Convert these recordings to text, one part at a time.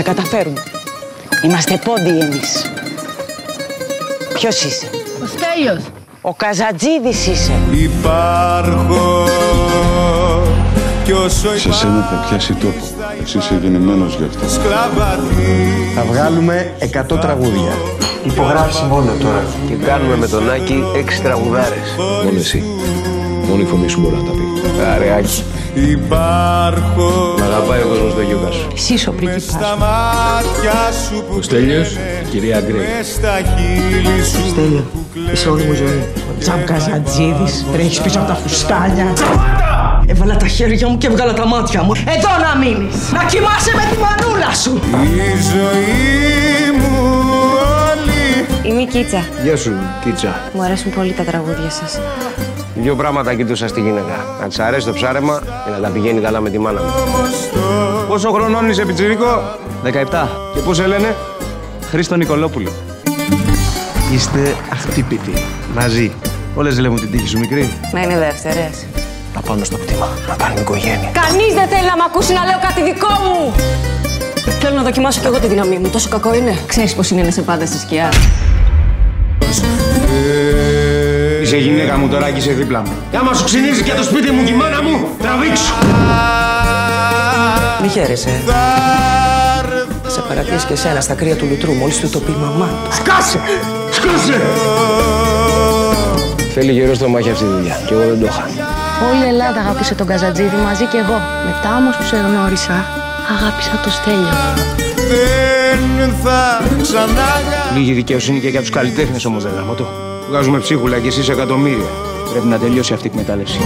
καταφέρουμε. Είμαστε πόντιοι εμείς. Ποιος είσαι? Ο Στέλιος. Ο Καζατζίδης είσαι. Υπάρχω κι όσο σε σένα θα πιάσει τόπο. Εσύ είσαι γεννημένος γι' αυτό. Θα βγάλουμε 100 τραγούδια. Υπογράψει μόνο τώρα. Και κάνουμε με τον Άκη 6 τραγουδάρες. Μόνο εσύ. Μόνο η φωνή σου μπορεί να τα πει. Άρε Άκη. Υπάρχω. Μ' αγαπάει ο κόσμος το γιούκα σου. Εσύ είσαι ο πρίγκιπας. Ο Στέλιος, η κυρία Γκρέι. Στέλιο, είσαι όλη μου ζωή. Ο Τζαμ Καζατζίδης, τρέχεις πίσω από τα φουστάνια. Έβαλα τα χέρια μου και έβγαλα τα μάτια μου. Εδώ να μείνεις! Να κοιμάσαι με τη μανούλα σου! Η ζωή μου όλη. Είμαι η Κίτσα. Γεια σου, Κίτσα. Μου αρέσουν πολύ τα τραγούδια σας. Δύο πράγματα κοιτούσα στη γυναίκα. Να της αρέσει το ψάρεμα και να τα πηγαίνει καλά με τη μάνα μου. Πόσο χρονών είσαι, πιτσιρίκο? 17. Και πώς σε λένε? Χρήστο Νικολόπουλο. Είστε αχτύπητοι. Μαζί. Όλες λέμε την τύχη σου μικρή. Να είναι δεύτερες. Να πάμε στο κτήμα, να κάνουμε οικογένεια. Κανείς δεν θέλει να μ' ακούσει να λέω κάτι δικό μου! Θέλω να δοκιμάσω κι εγώ τη δύναμή μου. Τόσο κακό είναι. Ξέρεις πώς είναι να σε πάντα στη σκιά. Είσαι γυναίκα μου τώρα και είσαι δίπλα μου. Και άμα σου ξυνίζει και το σπίτι μου και η μάνα μου, τραβήξου! Μη χαίρεσαι. Σε παρατήσει και εσένα στα κρύα του λουτρού, μόλις του το πει η μαμά του. Σκάσε! Σκάσε! Θέλει γερό στο μάχη αυτή τη δουλειά και εγώ δεν το είχα. Όλη η Ελλάδα αγάπησε τον Καζατζίδη μαζί κι εγώ. Μετά όμως που σε γνώρισα, αγάπησα το Στέλιο. Δεν θα ξανά. Λίγη δικαιοσύνη και για τους καλλιτέχνες όμως, δεν γάμω το. Βγάζουμε ψίχουλα κι εσείς εκατομμύρια. Πρέπει να τελειώσει αυτή η εκμετάλλευση.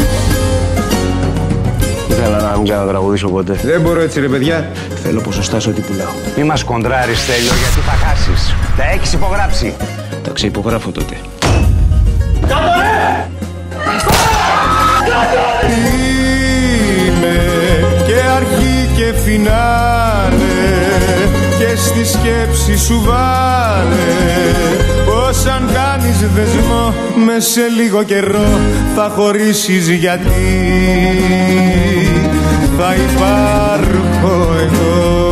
Ήθελα να μην ξανατραγουδήσω ποτέ. Δεν μπορώ έτσι, ρε παιδιά. Θέλω ποσοστά σε ό,τι πουλάω. Μη μας κοντράρεις, Στέλιο, γιατί θα χάσεις. Τα έχεις υπογράψει. Τα ξευπογράφω τότε. Είμαι και αρχή και φινάλε και στη σκέψη σου βάλε πως αν κάνεις δεσμό μες σε λίγο καιρό θα χωρίσεις, γιατί θα υπάρχω εγώ.